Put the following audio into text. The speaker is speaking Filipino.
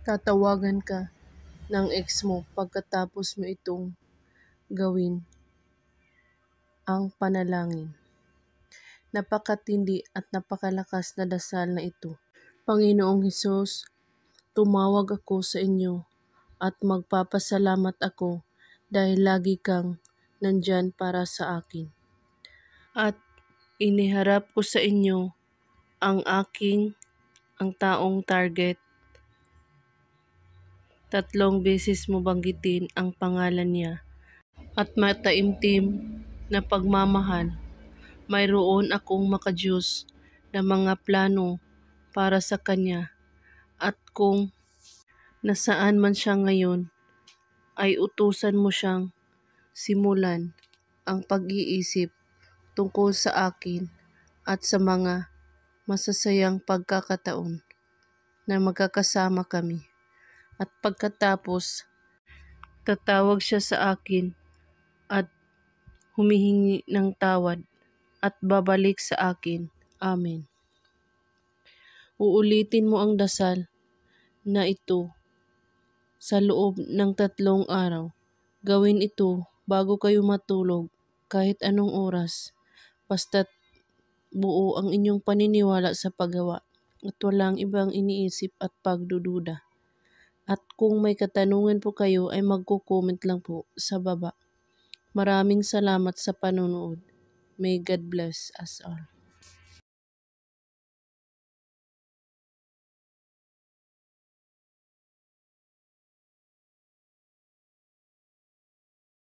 tatawagan ka ng ex mo pagkatapos mo itong gawin ang panalangin. Napakatindi at napakalakas na dasal na ito. Panginoong Hesus, tumawag ako sa inyo at magpapasalamat ako dahil lagi kang nandyan para sa akin. At iniharap ko sa inyo ang taong target. 3 beses mo banggitin ang pangalan niya at mataimtim na pagmamahal. Mayroon akong makadiyos na mga plano para sa kanya at kung nasaan man siya ngayon ay utusan mo siyang simulan ang pag-iisip tungkol sa akin at sa mga masasayang pagkakataon na magkakasama kami. At pagkatapos, tatawag siya sa akin at humihingi ng tawad at babalik sa akin. Amen. Uulitin mo ang dasal na ito sa loob ng 3 araw. Gawin ito bago kayo matulog kahit anong oras. Basta't buo ang inyong paniniwala sa paggawa at walang ibang iniisip at pagdududa. At kung may katanungan po kayo ay magko-comment lang po sa baba. Maraming salamat sa panonood. May God bless us all.